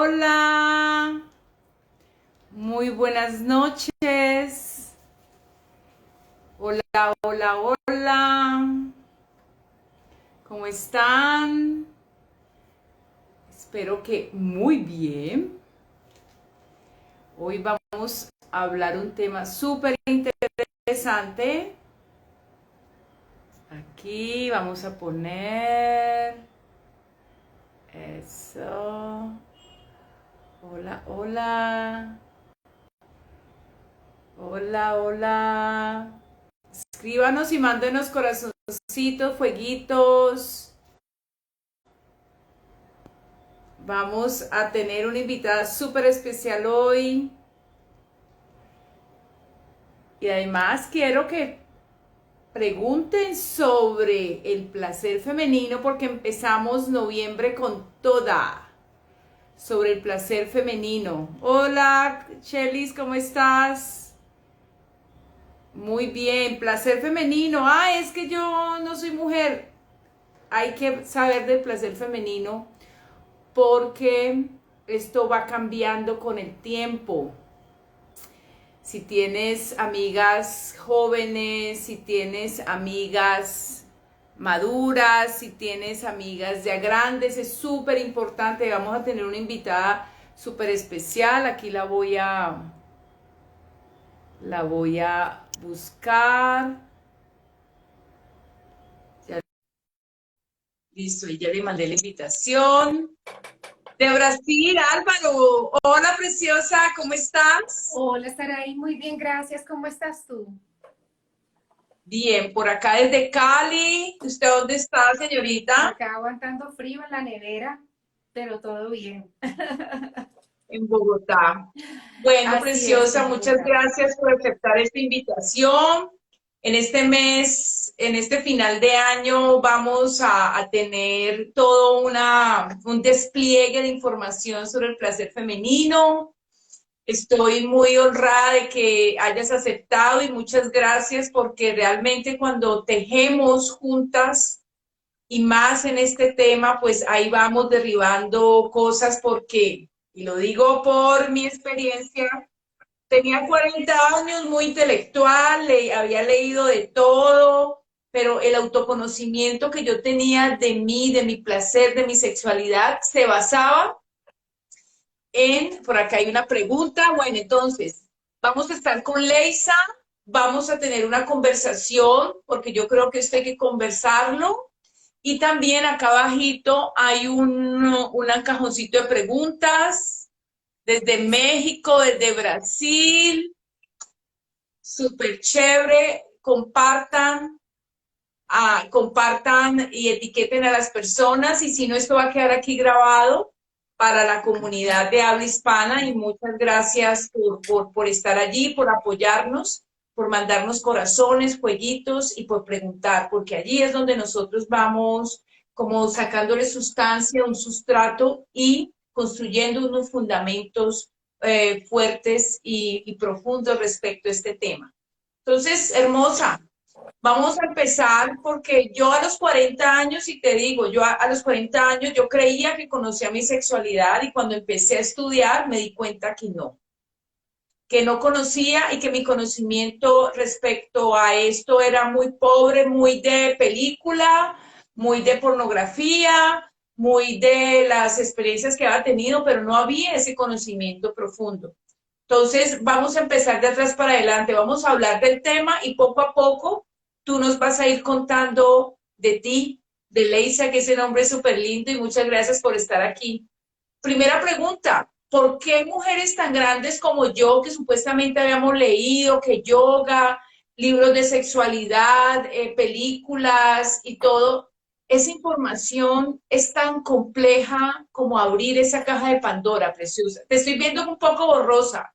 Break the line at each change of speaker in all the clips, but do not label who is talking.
hola. Muy buenas noches. Hola, hola, hola. ¿Cómo están? Espero que muy bien. Hoy vamos a hablar un tema súper interesante. Aquí vamos a poner eso. Hola, hola. Hola, hola. Escríbanos y mándenos corazoncitos, fueguitos. Vamos a tener una invitada súper especial hoy. Y además quiero que pregunten sobre el placer femenino porque empezamos noviembre con toda. Sobre el placer femenino. Hola, Chelis, ¿cómo estás? Muy bien, placer femenino. Ah, es que yo no soy mujer. Hay que saber del placer femenino porque esto va cambiando con el tiempo. Si tienes amigas jóvenes, si tienes amigas maduras, si tienes amigas ya grandes, es súper importante. Vamos a tener una invitada súper especial. Aquí la voy a buscar. Ya, listo, y ya le mandé la invitación. De Brasil, Álvaro. Hola, preciosa, ¿cómo estás?
Hola, Saraí, muy bien, gracias. ¿Cómo estás tú?
Bien, por acá desde Cali. ¿Usted dónde está, señorita?
Acá aguantando frío en la nevera, pero todo bien.
En Bogotá. Bueno,
Así es,
preciosa,
en
muchas
Bogotá.
gracias por aceptar esta invitación. En este mes, en este final de año, vamos a tener todo un despliegue de información sobre el placer femenino. Estoy muy honrada de que hayas aceptado y muchas gracias porque realmente cuando tejemos juntas y más en este tema, pues ahí vamos derribando cosas porque, y lo digo por mi experiencia, tenía 40 años, muy intelectual, había leído de todo, pero el autoconocimiento que yo tenía de mí, de mi placer, de mi sexualidad, se basaba por acá hay una pregunta. Bueno, entonces, vamos a estar con Leisa, vamos a tener una conversación, porque yo creo que esto hay que conversarlo. Y también acá abajito hay un cajoncito de preguntas desde México, desde Brasil. Súper chévere. Compartan y etiqueten a las personas. Y si no, esto va a quedar aquí grabado para la comunidad de habla hispana. Y muchas gracias por estar allí, por apoyarnos, por mandarnos corazones, jueguitos y por preguntar, porque allí es donde nosotros vamos como sacándole sustancia, un sustrato y construyendo unos fundamentos fuertes y profundos respecto a este tema. Entonces, hermosa, vamos a empezar porque yo a los 40 años, y te digo, yo a los 40 años yo creía que conocía mi sexualidad y cuando empecé a estudiar me di cuenta que no conocía y que mi conocimiento respecto a esto era muy pobre, muy de película, muy de pornografía, muy de las experiencias que había tenido, pero no había ese conocimiento profundo. Entonces, vamos a empezar de atrás para adelante, vamos a hablar del tema y poco a poco tú nos vas a ir contando de ti, de Leisa, que ese nombre es súper lindo y muchas gracias por estar aquí. Primera pregunta, ¿por qué mujeres tan grandes como yo, que supuestamente habíamos leído que yoga, libros de sexualidad, películas y todo, esa información es tan compleja como abrir esa caja de Pandora, preciosa? Te estoy viendo un poco borrosa.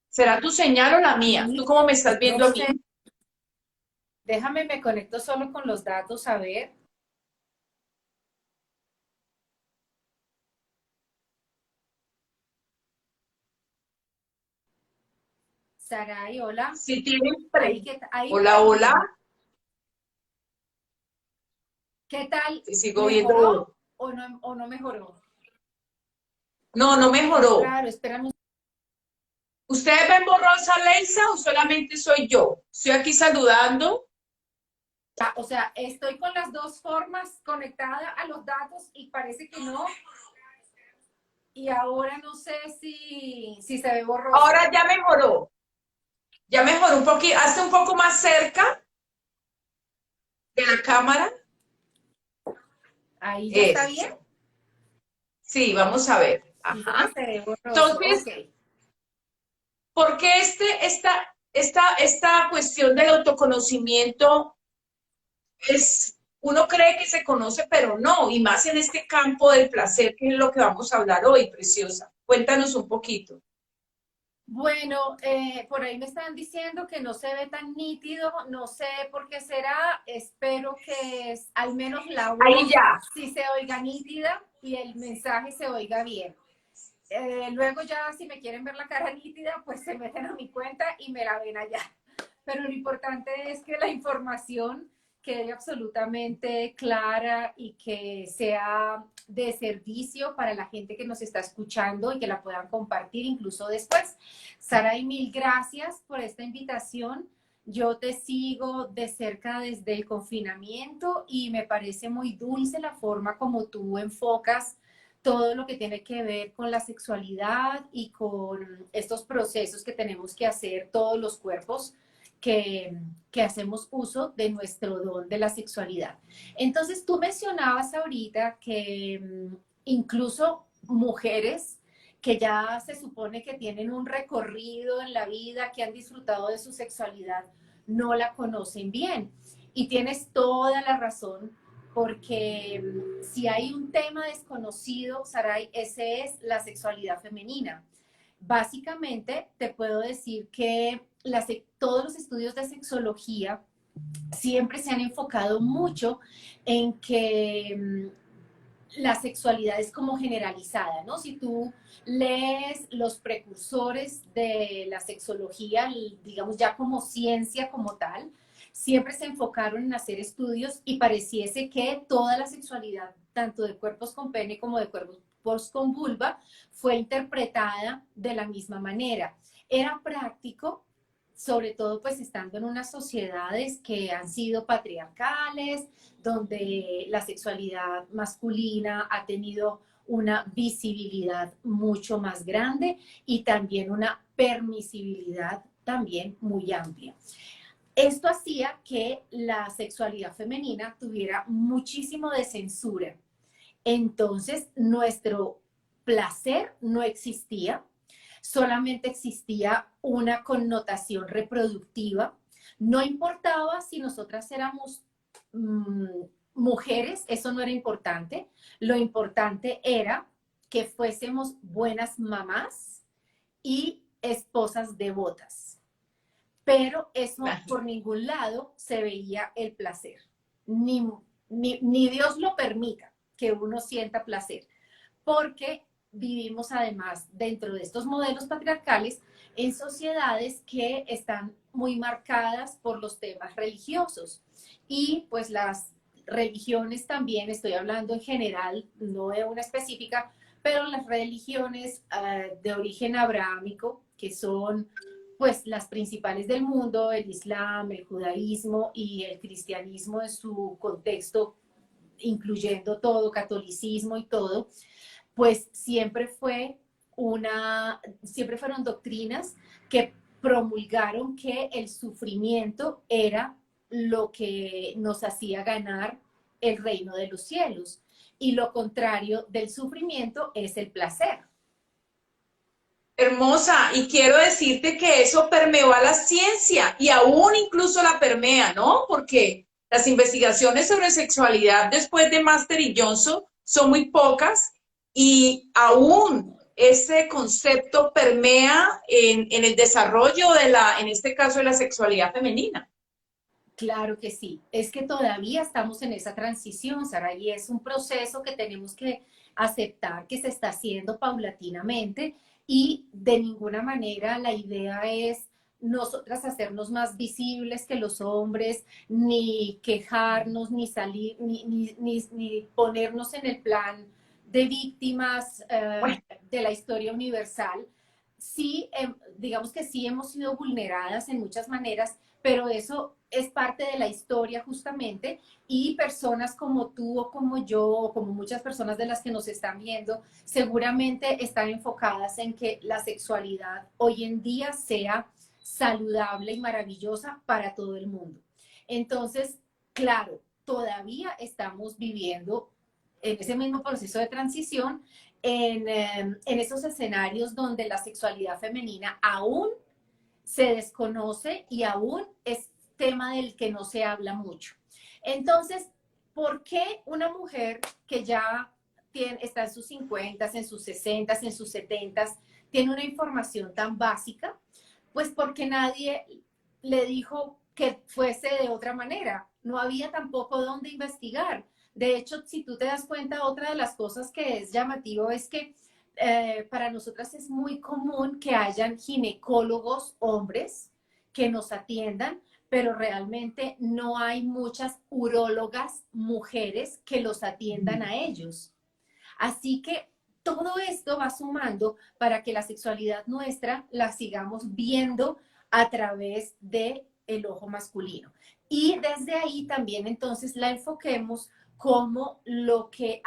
¿Será tu señal o la mía? ¿Tú
Sí,
cómo me estás
no
viendo a mí?
sé. Déjame, me conecto solo con los datos a ver. Saray, hola.
Si tienes
Ahí,
Hola,
ahí te veo
hola.
bien. ¿Qué tal?
Te sigo viendo.
¿Mejoró o no mejoró?
No, no
Qué
mejoró.
raro, espérame.
¿Ustedes ven borrosa, Leisa, o solamente soy yo? Estoy aquí saludando.
O sea, estoy con las dos formas conectada a los datos y parece que no. Y ahora no sé si se ve borroso.
Ahora ya mejoró. Ya mejoró un poquito. Hazte un poco más cerca de la cámara.
Ahí ya está bien.
Eso. Sí, vamos a ver.
Dice que
Ajá.
se ve borroso. Ok.
Entonces, ¿por qué esta cuestión del autoconocimiento uno cree que se conoce, pero no, y más en este campo del placer, que es lo que vamos a hablar hoy, preciosa? Cuéntanos un poquito.
Bueno, por ahí me están diciendo que no se ve tan nítido, no sé por qué será, espero que al menos la
Ahí
voz
ya.
sí se oiga nítida y el mensaje se oiga bien. Luego ya si me quieren ver la cara nítida, pues se meten a mi cuenta y me la ven allá. Pero lo importante es que la información quede absolutamente clara y que sea de servicio para la gente que nos está escuchando y que la puedan compartir incluso después. Saray, mil gracias por esta invitación. Yo te sigo de cerca desde el confinamiento y me parece muy dulce la forma como tú enfocas todo lo que tiene que ver con la sexualidad y con estos procesos que tenemos que hacer todos los cuerpos que hacemos uso de nuestro don de la sexualidad. Entonces, tú mencionabas ahorita que incluso mujeres que ya se supone que tienen un recorrido en la vida, que han disfrutado de su sexualidad, no la conocen bien. Y tienes toda la razón, porque si hay un tema desconocido, Saray, ese es la sexualidad femenina. Básicamente, te puedo decir que todos los estudios de sexología siempre se han enfocado mucho en que la sexualidad es como generalizada, ¿no? Si tú lees los precursores de la sexología, digamos ya como ciencia como tal, siempre se enfocaron en hacer estudios y pareciese que toda la sexualidad, tanto de cuerpos con pene como de cuerpos con vulva, fue interpretada de la misma manera. Era práctico, sobre todo pues estando en unas sociedades que han sido patriarcales, donde la sexualidad masculina ha tenido una visibilidad mucho más grande y también una permisibilidad también muy amplia. Esto hacía que la sexualidad femenina tuviera muchísimo de censura. Entonces, nuestro placer no existía, solamente existía una connotación reproductiva. No importaba si nosotras éramos mmm, mujeres, eso no era importante. Lo importante era que fuésemos buenas mamás y esposas devotas. Pero eso por ningún lado se veía el placer. Ni Dios lo permita que uno sienta placer, porque vivimos además dentro de estos modelos patriarcales en sociedades que están muy marcadas por los temas religiosos. Y pues las religiones también, estoy hablando en general, no de una específica, pero las religiones de origen abrahámico, que son pues las principales del mundo, el Islam, el judaísmo y el cristianismo en su contexto, incluyendo todo, catolicismo y todo, pues siempre fueron doctrinas que promulgaron que el sufrimiento era lo que nos hacía ganar el reino de los cielos y lo contrario del sufrimiento es el placer.
Hermosa, y quiero decirte que eso permeó a la ciencia y aún incluso la permea, ¿no? Porque las investigaciones sobre sexualidad después de Master y Johnson son muy pocas y aún ese concepto permea en el desarrollo en este caso, de la sexualidad femenina.
Claro que sí, es que todavía estamos en esa transición, Sara, y es un proceso que tenemos que aceptar que se está haciendo paulatinamente y de ninguna manera la idea es nosotras hacernos más visibles que los hombres, ni quejarnos, ni salir, ni ponernos en el plan de víctimas
Bueno,
de la historia universal, sí, digamos que sí hemos sido vulneradas en muchas maneras, pero eso es parte de la historia justamente, y personas como tú o como yo o como muchas personas de las que nos están viendo seguramente están enfocadas en que la sexualidad hoy en día sea saludable y maravillosa para todo el mundo. Entonces, claro, todavía estamos viviendo en ese mismo proceso de transición, en esos escenarios donde la sexualidad femenina aún se desconoce y aún es tema del que no se habla mucho. Entonces, ¿por qué una mujer que ya está en sus 50, en sus 60, en sus 70, tiene una información tan básica? Pues porque nadie le dijo que fuese de otra manera. No había tampoco dónde investigar. De hecho, si tú te das cuenta, otra de las cosas que es llamativo es que para nosotras es muy común que hayan ginecólogos hombres que nos atiendan, pero realmente no hay muchas urólogas mujeres que los atiendan a ellos. Así que todo esto va sumando para que la sexualidad nuestra la sigamos viendo a través de el ojo masculino. Y desde ahí también entonces la enfoquemos como lo que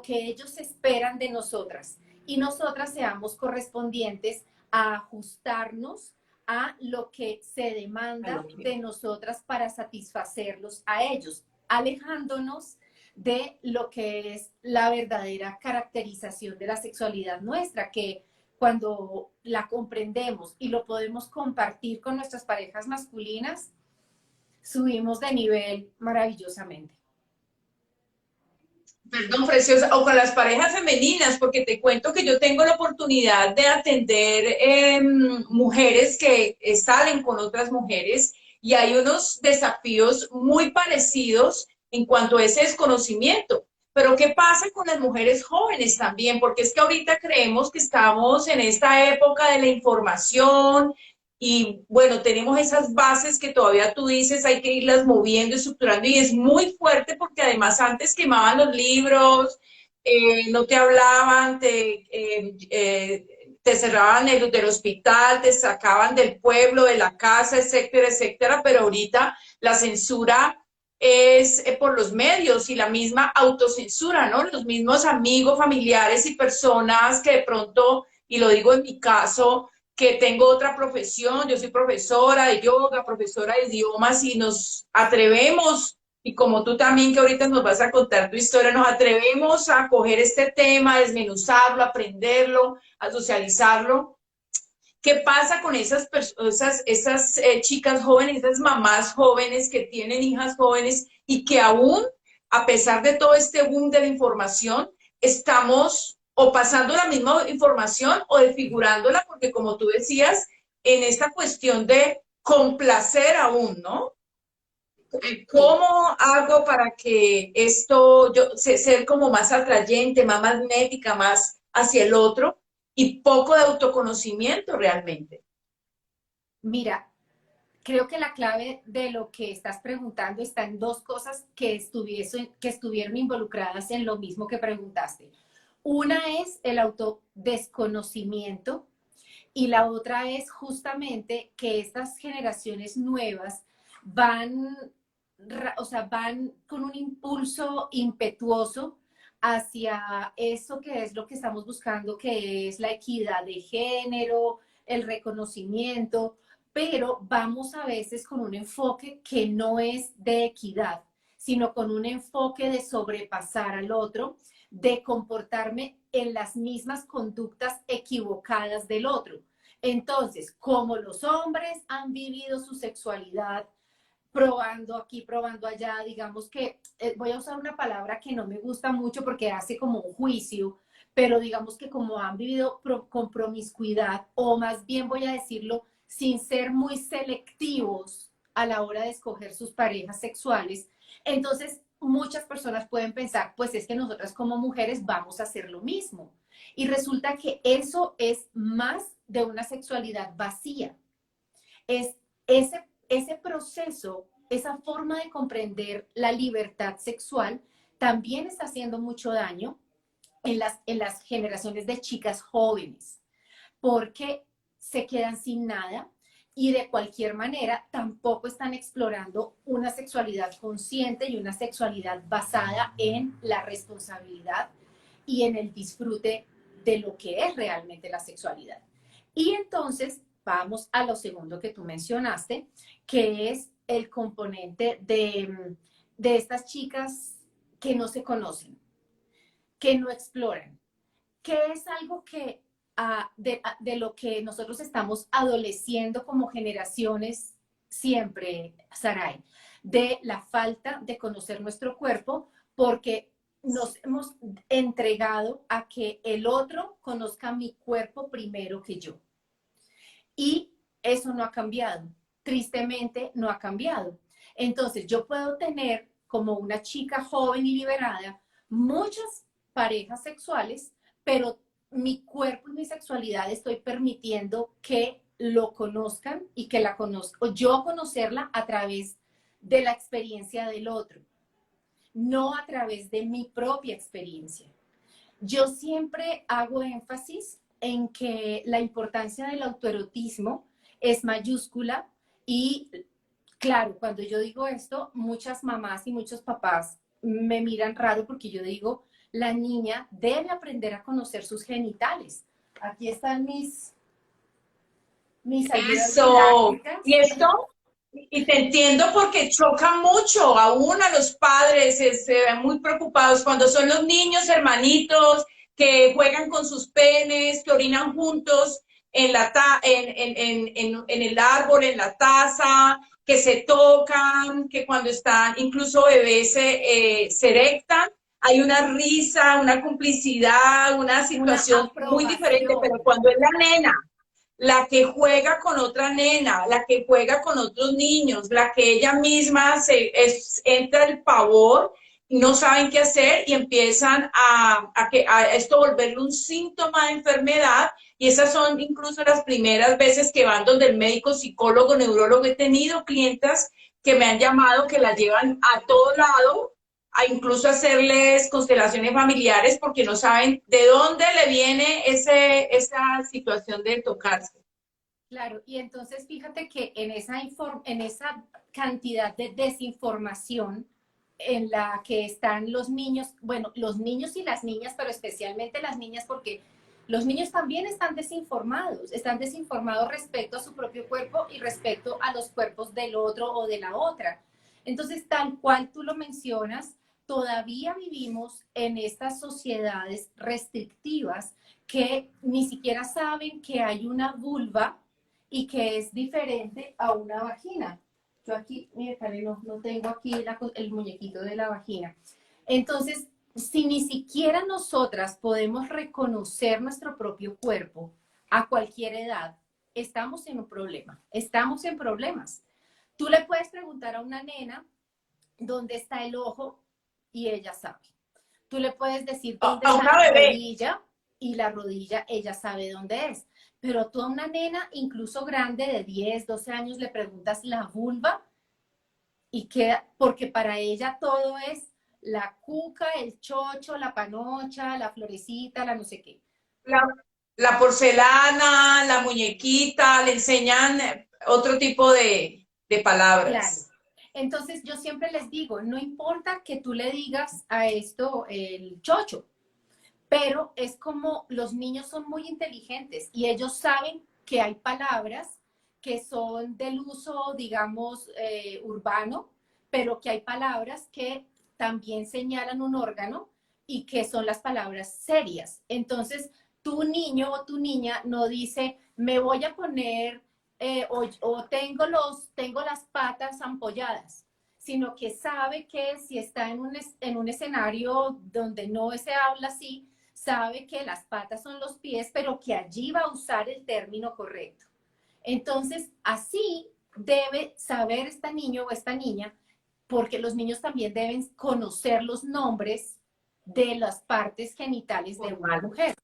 ellos esperan de nosotras, y nosotras seamos correspondientes a ajustarnos a lo que se
a
demanda
lo que...
de nosotras para satisfacerlos a ellos, alejándonos de lo que es la verdadera caracterización de la sexualidad nuestra, que cuando la comprendemos y lo podemos compartir con nuestras parejas masculinas, subimos de nivel maravillosamente.
Perdón, preciosa, o con las parejas femeninas, porque te cuento que yo tengo la oportunidad de atender mujeres que salen con otras mujeres y hay unos desafíos muy parecidos en cuanto a ese desconocimiento. Pero ¿qué pasa con las mujeres jóvenes también? Porque es que ahorita creemos que estamos en esta época de la información y bueno, tenemos esas bases que todavía tú dices, hay que irlas moviendo, estructurando, y es muy fuerte porque además antes quemaban los libros, no te hablaban, te cerraban del hospital, te sacaban del pueblo, de la casa, etcétera, etcétera, pero ahorita la censura es por los medios y la misma autocensura, ¿no? Los mismos amigos, familiares y personas que de pronto, y lo digo en mi caso, que tengo otra profesión, yo soy profesora de yoga, profesora de idiomas y nos atrevemos, y como tú también que ahorita nos vas a contar tu historia, nos atrevemos a coger este tema, a desmenuzarlo, a aprenderlo, a socializarlo. ¿Qué pasa con esas chicas jóvenes, esas mamás jóvenes que tienen hijas jóvenes y que aún, a pesar de todo este boom de la información, estamos o pasando la misma información o desfigurándola? Porque como tú decías, en esta cuestión de complacer aún, ¿no?
Sí.
¿Cómo hago para que esto, yo, ser como más atrayente, más magnética, más hacia el otro y poco de autoconocimiento realmente?
Mira, creo que la clave de lo que estás preguntando está en dos cosas que estuvieron involucradas en lo mismo que preguntaste. Una es el autodesconocimiento y la otra es justamente que estas generaciones nuevas van, o sea, van con un impulso impetuoso hacia eso que es lo que estamos buscando, que es la equidad de género, el reconocimiento, pero vamos a veces con un enfoque que no es de equidad, sino con un enfoque de sobrepasar al otro, de comportarme en las mismas conductas equivocadas del otro. Entonces, como los hombres han vivido su sexualidad probando aquí, probando allá, digamos que voy a usar una palabra que no me gusta mucho porque hace como un juicio, pero digamos que como han vivido con promiscuidad, o más bien voy a decirlo, sin ser muy selectivos a la hora de escoger sus parejas sexuales, entonces muchas personas pueden pensar, pues es que nosotras como mujeres vamos a hacer lo mismo. Y resulta que eso es más de una sexualidad vacía. Es ese proceso, esa forma de comprender la libertad sexual también está haciendo mucho daño en las generaciones de chicas jóvenes, porque se quedan sin nada y de cualquier manera tampoco están explorando una sexualidad consciente y una sexualidad basada en la responsabilidad y en el disfrute de lo que es realmente la sexualidad. Y entonces vamos a lo segundo que tú mencionaste, que es el componente de estas chicas que no se conocen, que no exploran, que es algo que de lo que nosotros estamos adoleciendo como generaciones siempre, Saray, de la falta de conocer nuestro cuerpo, porque nos hemos entregado a que el otro conozca mi cuerpo primero que yo. Y eso no ha cambiado. Tristemente no ha cambiado. Entonces yo puedo tener como una chica joven y liberada muchas parejas sexuales, pero mi cuerpo y mi sexualidad estoy permitiendo que lo conozcan y que la conozco, yo conocerla a través de la experiencia del otro, no a través de mi propia experiencia. Yo siempre hago énfasis en que la importancia del autoerotismo es mayúscula y claro, cuando yo digo esto, muchas mamás y muchos papás me miran raro porque yo digo, la niña debe aprender a conocer sus genitales. Aquí están mis ayudas
Eso.
didácticas.
Y esto, y te entiendo porque choca mucho aún a los padres, se ven muy preocupados cuando son los niños hermanitos que juegan con sus penes, que orinan juntos en el árbol, en la taza, que se tocan, que cuando están, incluso bebés se erectan. Hay una risa, una complicidad, una
Una
situación muy diferente, pero
aprobación.
cuando es la nena la que juega con otra nena, la que juega con otros niños, la que ella misma entra el pavor, no saben qué hacer y empiezan a esto volverlo un síntoma de enfermedad y esas son incluso las primeras veces que van donde el médico, psicólogo, neurólogo. He tenido clientas que me han llamado que las llevan a todo lado a incluso hacerles constelaciones familiares porque no saben de dónde le viene esa situación de tocarse.
Claro, y entonces fíjate que en esa cantidad de desinformación en la que están los niños, bueno, los niños y las niñas, pero especialmente las niñas, porque los niños también están desinformados respecto a su propio cuerpo y respecto a los cuerpos del otro o de la otra. Entonces, tal cual tú lo mencionas, todavía vivimos en estas sociedades restrictivas que ni siquiera saben que hay una vulva y que es diferente a una vagina. Yo aquí, mire, Karen, no tengo aquí el muñequito de la vagina. Entonces, si ni siquiera nosotras podemos reconocer nuestro propio cuerpo a cualquier edad, estamos en un problema, estamos en problemas. Tú le puedes preguntar a una nena dónde está el ojo y ella sabe. Tú le puedes decir dónde
A
está
una
la
bebé.
rodilla y la rodilla ella sabe dónde es. Pero tú a una nena, incluso grande de 10, 12 años, le preguntas la vulva y queda, porque para ella todo es la cuca, el chocho, la panocha, la florecita, la no sé qué.
La, la porcelana, la muñequita, le enseñan otro tipo de
Claro.
palabras.
Entonces yo siempre les digo, no importa que tú le digas a esto el chocho, pero es como los niños son muy inteligentes y ellos saben que hay palabras que son del uso, digamos, urbano, pero que hay palabras que también señalan un órgano y que son las palabras serias. Entonces, tu niño o tu niña no dice, me voy a poner o tengo las patas ampolladas, sino que sabe que si está en un escenario donde no se habla así, sabe que las patas son los pies, pero que allí va a usar el término correcto. Entonces, así debe saber esta niño o esta niña, porque los niños también deben conocer los nombres de las partes genitales de una mujer.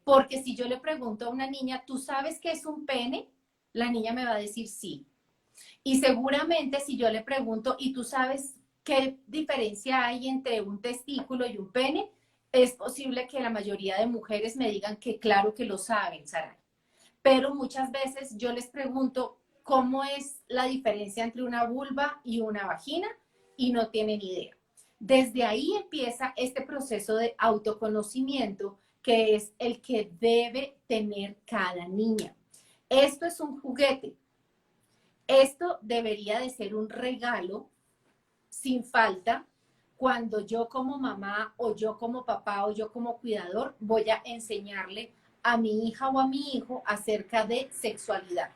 Porque si yo le pregunto a una niña, ¿tú sabes qué es un pene? La niña me va a decir sí. Y seguramente si yo le pregunto, ¿y tú sabes qué diferencia hay entre un testículo y un pene? Es posible que la mayoría de mujeres me digan que claro que lo saben, Saray, pero muchas veces yo les pregunto cómo es la diferencia entre una vulva y una vagina y no tienen idea. Desde ahí empieza este proceso de autoconocimiento que es el que debe tener cada niña. Esto es un juguete. Esto debería de ser un regalo sin falta cuando yo como mamá o yo como papá o yo como cuidador voy a enseñarle a mi hija o a mi hijo acerca de sexualidad.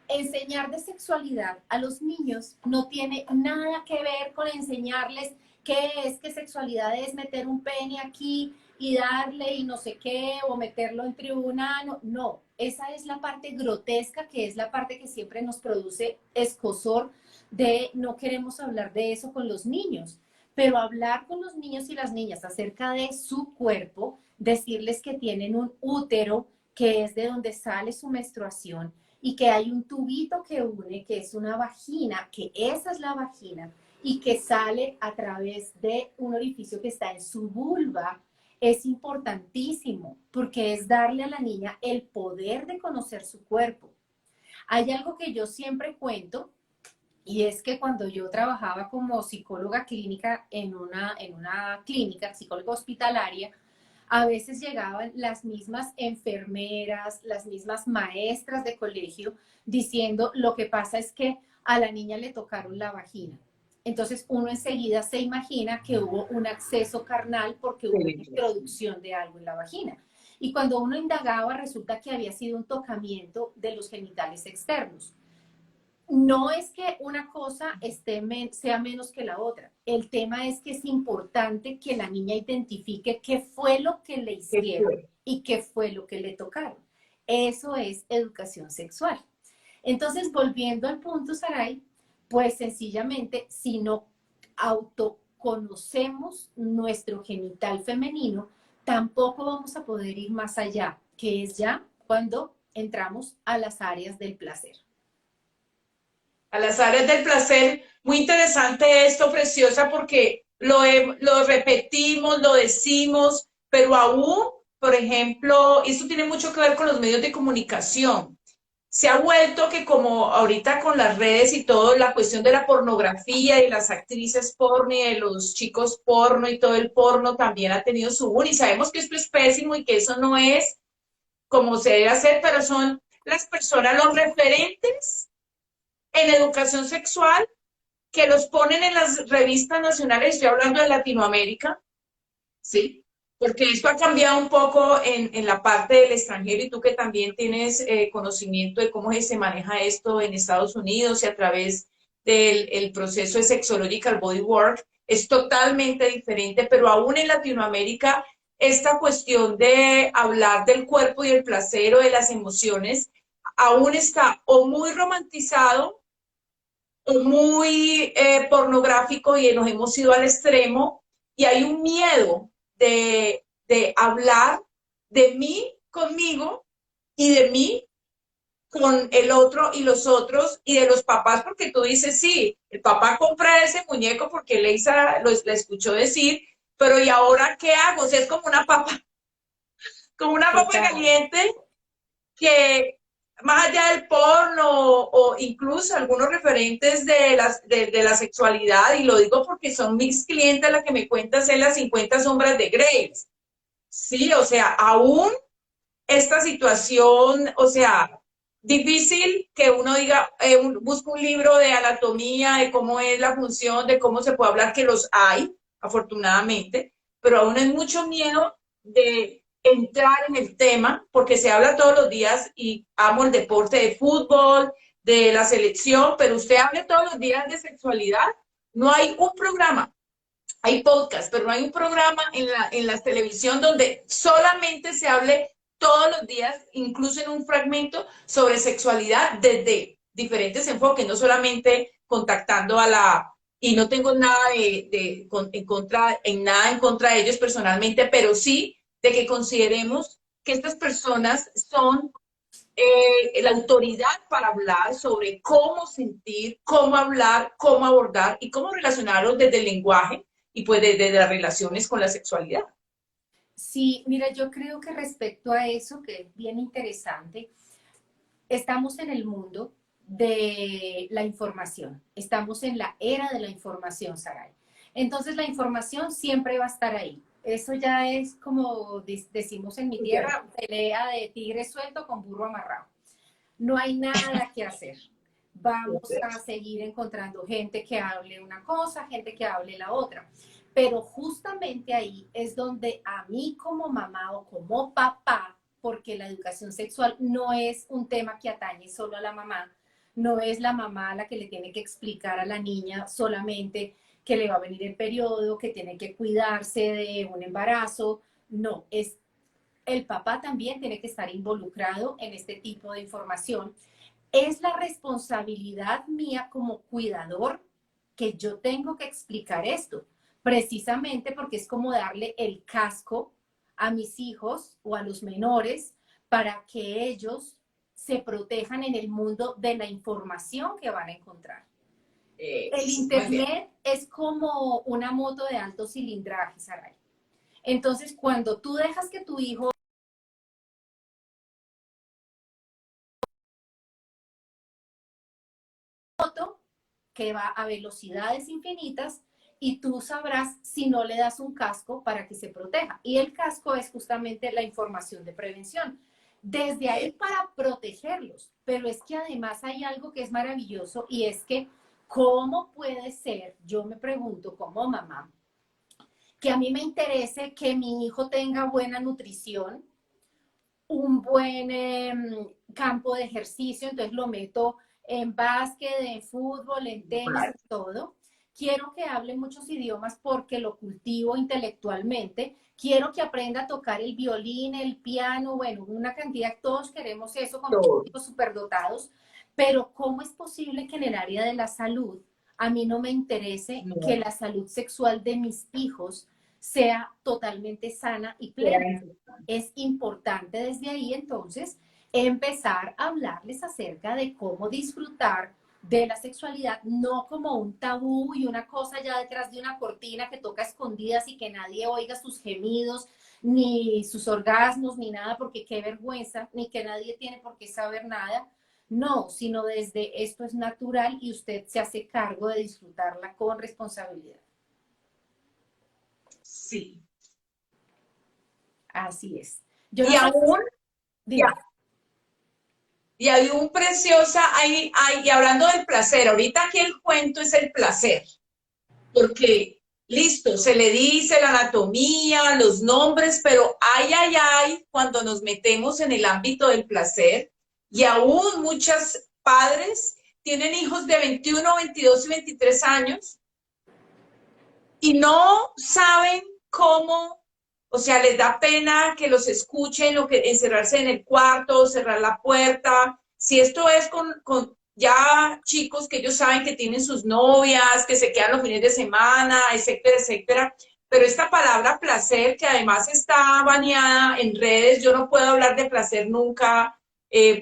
Enseñar de sexualidad a los niños no tiene nada que ver con enseñarles qué es que sexualidad es meter un pene aquí y darle y no sé qué, o meterlo entre un ano. No, esa es la parte grotesca, que es la parte que siempre nos produce escozor de no queremos hablar de eso con los niños. Pero hablar con los niños y las niñas acerca de su cuerpo, decirles que tienen un útero, que es de donde sale su menstruación, y que hay un tubito que une, que es una vagina, que esa es la vagina, y que sale a través de un orificio que está en su vulva, es importantísimo, porque es darle a la niña el poder de conocer su cuerpo. Hay algo que yo siempre cuento, y es que cuando yo trabajaba como psicóloga clínica en una clínica, psicóloga hospitalaria, a veces llegaban las mismas enfermeras, las mismas maestras de colegio diciendo lo que pasa es que a la niña le tocaron la vagina. Entonces uno enseguida se imagina que hubo un acceso carnal porque hubo una introducción de algo en la vagina. Y cuando uno indagaba resulta que había sido un tocamiento de los genitales externos. No es que una cosa sea menos que la otra. El tema es que es importante que la niña identifique qué fue lo que le hicieron y qué fue lo que le tocaron. Eso es educación sexual. Entonces, volviendo al punto, Saray, pues sencillamente, si no autoconocemos nuestro genital femenino, tampoco vamos a poder ir más allá, que es ya cuando entramos a las áreas del placer.
A las áreas del placer. Muy interesante esto, Preciosa, porque lo repetimos, lo decimos, pero aún, por ejemplo, esto tiene mucho que ver con los medios de comunicación. Se ha vuelto que como ahorita con las redes y todo, la cuestión de la pornografía y las actrices porno y de los chicos porno y todo el porno también ha tenido su boom y sabemos que esto es pésimo y que eso no es como se debe hacer, pero son las personas, los referentes en educación sexual que los ponen en las revistas nacionales, estoy hablando de Latinoamérica, ¿sí? Porque esto ha cambiado un poco en la parte del extranjero y tú que también tienes conocimiento de cómo se maneja esto en Estados Unidos y a través del el proceso de Sexological Bodywork, es totalmente diferente, pero aún en Latinoamérica esta cuestión de hablar del cuerpo y el placer o de las emociones aún está o muy romantizado muy pornográfico y nos hemos ido al extremo y hay un miedo de hablar de mí conmigo y de mí con el otro y los otros y de los papás porque tú dices, sí, el papá compra ese muñeco porque Leisa la escuchó decir, pero ¿y ahora qué hago? O sea, es como una papa
Total.
caliente que más allá del porno o incluso algunos referentes de la sexualidad, y lo digo porque son mis clientes las que me cuentan en las 50 sombras de Grey. Sí, o sea, aún esta situación, o sea, difícil que uno diga, busca un libro de anatomía, de cómo es la función, de cómo se puede hablar, que los hay, afortunadamente, pero aún hay mucho miedo de entrar en el tema, porque se habla todos los días y amo el deporte de fútbol, de la selección, pero usted hable todos los días de sexualidad, no hay un programa, hay podcast, pero no hay un programa en la televisión donde solamente se hable todos los días, incluso en un fragmento, sobre sexualidad desde diferentes enfoques, no solamente contactando a la... Y no tengo nada nada en contra de ellos personalmente, pero sí de que consideremos que estas personas son la autoridad para hablar sobre cómo sentir, cómo hablar, cómo abordar y cómo relacionarlos desde el lenguaje y pues desde las relaciones con la sexualidad.
Sí, mira, yo creo que respecto a eso, que es bien interesante, estamos en el mundo de la información, estamos en la era de la información, Saray. Entonces la información siempre va a estar ahí. Eso ya es como decimos en mi tierra, pelea de tigre suelto con burro amarrado. No hay nada que hacer. Vamos a seguir encontrando gente que hable una cosa, gente que hable la otra. Pero justamente ahí es donde a mí como mamá o como papá, porque la educación sexual no es un tema que atañe solo a la mamá, no es la mamá a la que le tiene que explicar a la niña solamente que le va a venir el periodo, que tiene que cuidarse de un embarazo, no, es el papá también tiene que estar involucrado en este tipo de información. Es la responsabilidad mía como cuidador que yo tengo que explicar esto, precisamente porque es como darle el casco a mis hijos o a los menores para que ellos se protejan en el mundo de la información que van a encontrar. El
Muy bien.
Internet es como una moto de alto cilindraje, Saray. Entonces, cuando tú dejas que tu hijo que va a velocidades infinitas y tú sabrás si no le das un casco para que se proteja. Y el casco es justamente la información de prevención. Desde ahí para protegerlos. Pero es que además hay algo que es maravilloso y es que ¿cómo puede ser, yo me pregunto como mamá, que a mí me interese que mi hijo tenga buena nutrición, un buen campo de ejercicio, entonces lo meto en básquet, en fútbol, en tenis, en todo. Quiero que hable muchos idiomas porque lo cultivo intelectualmente. Quiero que aprenda a tocar el violín, el piano, bueno, una cantidad, todos queremos eso con los chicos superdotados, pero ¿cómo es posible que en el área de la salud a mí no me interese que la salud sexual de mis hijos sea totalmente sana y plena? Es importante desde ahí entonces empezar a hablarles acerca de cómo disfrutar de la sexualidad, no como un tabú y una cosa ya detrás de una cortina que toca escondidas y que nadie oiga sus gemidos, ni sus orgasmos, ni nada, porque qué vergüenza, ni que nadie tiene por qué saber nada. No, sino desde esto es natural y usted se hace cargo de disfrutarla con responsabilidad.
Sí.
Así es. Yo
Y
no sé,
aún,
dime.
y hay un preciosa, y hablando del placer, ahorita aquí el cuento es el placer, porque listo, se le dice la anatomía, los nombres, pero ay, cuando nos metemos en el ámbito del placer, y aún muchos padres tienen hijos de 21, 22 y 23 años y no saben cómo, o sea, les da pena que los escuchen o que encerrarse en el cuarto, cerrar la puerta. Si esto es con ya chicos que ellos saben que tienen sus novias, que se quedan los fines de semana, etcétera, etcétera. Pero esta palabra placer, que además está baneada en redes, yo no puedo hablar de placer nunca,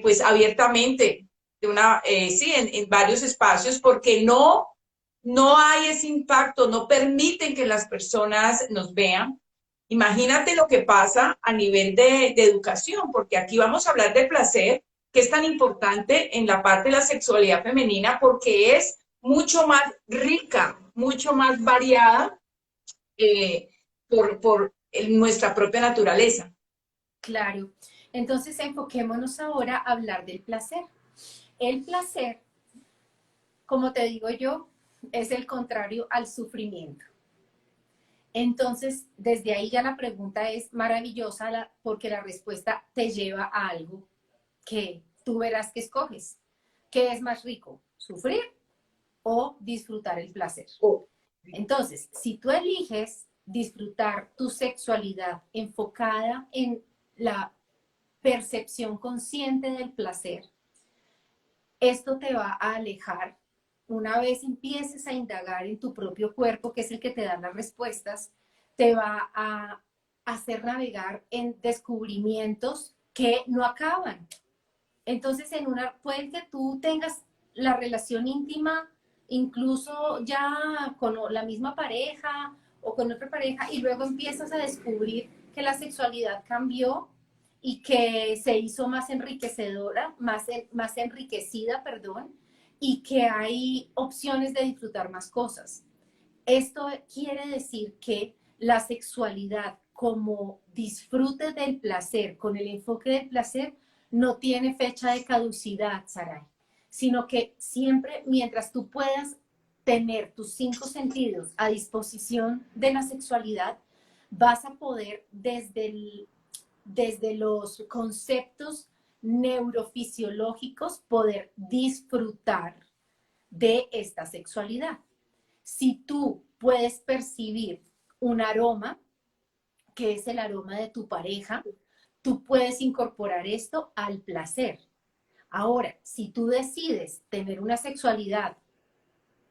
pues abiertamente, sí, en varios espacios, porque no hay ese impacto, no permiten que las personas nos vean. Imagínate lo que pasa a nivel de educación, porque aquí vamos a hablar del placer, que es tan importante en la parte de la sexualidad femenina, porque es mucho más rica, mucho más variada por nuestra propia naturaleza.
Claro. Entonces enfoquémonos ahora a hablar del placer. El placer, como te digo yo, es el contrario al sufrimiento. Entonces, desde ahí ya la pregunta es maravillosa porque la respuesta te lleva a algo que tú verás que escoges. ¿Qué es más rico? ¿Sufrir o disfrutar el placer?
Oh.
Entonces, si tú eliges disfrutar tu sexualidad enfocada en la percepción consciente del placer, esto te va a alejar. Una vez empieces a indagar en tu propio cuerpo, que es el que te da las respuestas, te va a hacer navegar en descubrimientos que no acaban. Entonces, puede que tú tengas la relación íntima, incluso ya con la misma pareja o con otra pareja, y luego empiezas a descubrir que la sexualidad cambió y que se hizo más enriquecedora, más enriquecida, perdón, y que hay opciones de disfrutar más cosas. Esto quiere decir que la sexualidad como disfrute del placer, con el enfoque del placer, no tiene fecha de caducidad, Saray, sino que siempre mientras tú puedas tener tus 5 sentidos a disposición de la sexualidad, vas a poder desde los conceptos neurofisiológicos poder disfrutar de esta sexualidad. Si tú puedes percibir un aroma, que es el aroma de tu pareja, tú puedes incorporar esto al placer. Ahora, si tú decides tener una sexualidad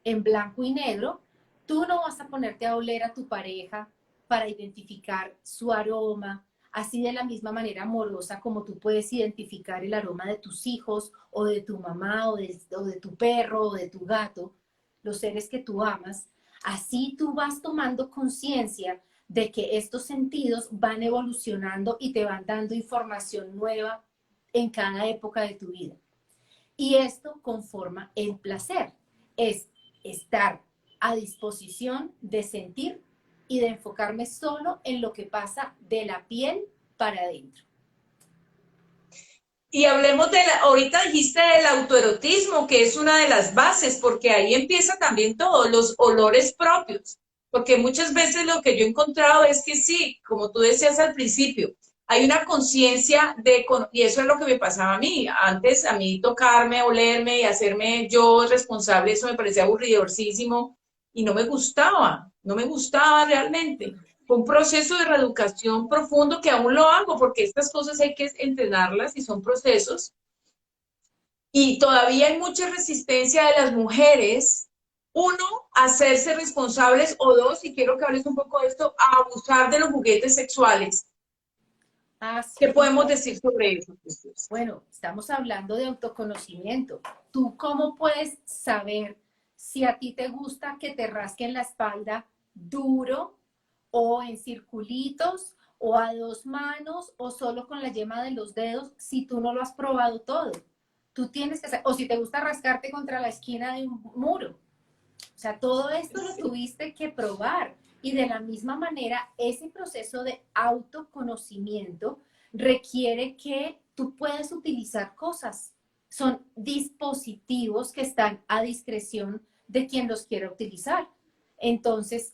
en blanco y negro, tú no vas a ponerte a oler a tu pareja para identificar su aroma, así de la misma manera amorosa como tú puedes identificar el aroma de tus hijos o de tu mamá o de tu perro o de tu gato, los seres que tú amas. Así tú vas tomando conciencia de que estos sentidos van evolucionando y te van dando información nueva en cada época de tu vida. Y esto conforma el placer. Es estar a disposición de sentir y de enfocarme solo en lo que pasa de la piel para adentro.
Y hablemos ahorita dijiste del autoerotismo, que es una de las bases, porque ahí empieza también todo, los olores propios. Porque muchas veces lo que yo he encontrado es que sí, como tú decías al principio, hay una conciencia y eso es lo que me pasaba a mí. Antes, a mí tocarme, olerme y hacerme yo responsable, eso me parecía aburridorcísimo y no me gustaba realmente. Fue un proceso de reeducación profundo que aún lo hago, porque estas cosas hay que entrenarlas y son procesos. Y todavía hay mucha resistencia de las mujeres, uno, a hacerse responsables, o dos, y quiero que hables un poco de esto, a abusar de los juguetes sexuales. ¿Qué
Así
podemos decir sobre eso?
Bueno, estamos hablando de autoconocimiento. ¿Tú cómo puedes saber si a ti te gusta que te rasquen la espalda duro o en circulitos o a 2 manos o solo con la yema de los dedos si tú no lo has probado todo? Tú tienes que saber, o si te gusta rascarte contra la esquina de un muro. O sea, todo esto lo tuviste que probar. Y de la misma manera, ese proceso de autoconocimiento requiere que tú puedas utilizar cosas. Son dispositivos que están a discreción de quien los quiera utilizar. Entonces,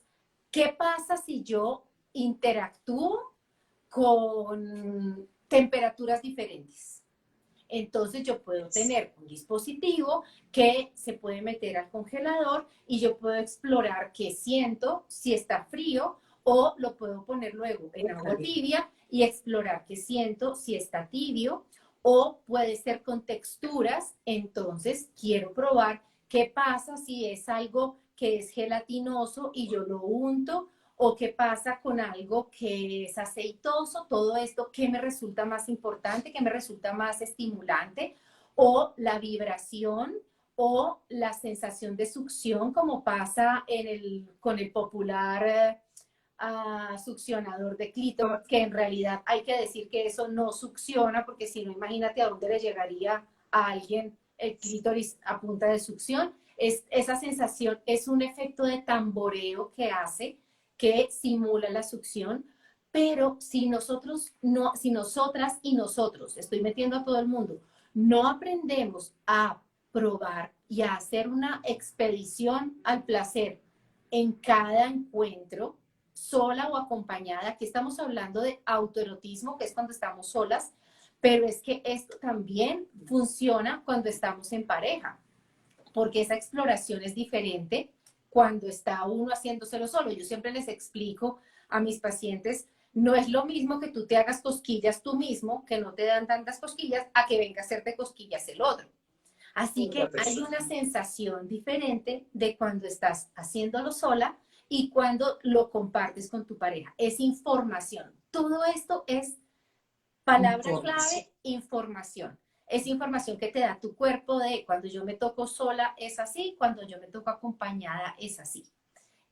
¿qué pasa si yo interactúo con temperaturas diferentes? Entonces yo puedo tener un dispositivo que se puede meter al congelador y yo puedo explorar qué siento, si está frío, o lo puedo poner luego en agua tibia y explorar qué siento, si está tibio, o puede ser con texturas. Entonces quiero probar qué pasa si es algo que es gelatinoso y yo lo unto, o qué pasa con algo que es aceitoso. Todo esto, ¿qué me resulta más importante? ¿Qué me resulta más estimulante? O la vibración o la sensación de succión, como pasa con el popular succionador de clítoris, que en realidad hay que decir que eso no succiona, porque si no, imagínate a dónde le llegaría a alguien el clítoris a punta de succión. Esa sensación es un efecto de tamboreo que hace, que simula la succión, pero si nosotros no, si nosotras y nosotros, estoy metiendo a todo el mundo, no aprendemos a probar y a hacer una expedición al placer en cada encuentro, sola o acompañada. Aquí estamos hablando de autoerotismo, que es cuando estamos solas, pero es que esto también funciona cuando estamos en pareja, porque esa exploración es diferente cuando está uno haciéndoselo solo. Yo siempre les explico a mis pacientes, no es lo mismo que tú te hagas cosquillas tú mismo, que no te dan tantas cosquillas, a que venga a hacerte cosquillas el otro. Así que hay una sensación diferente de cuando estás haciéndolo sola y cuando lo compartes con tu pareja. Es información. Todo esto es palabra clave, información. Es información que te da tu cuerpo de cuando yo me toco sola es así, cuando yo me toco acompañada es así.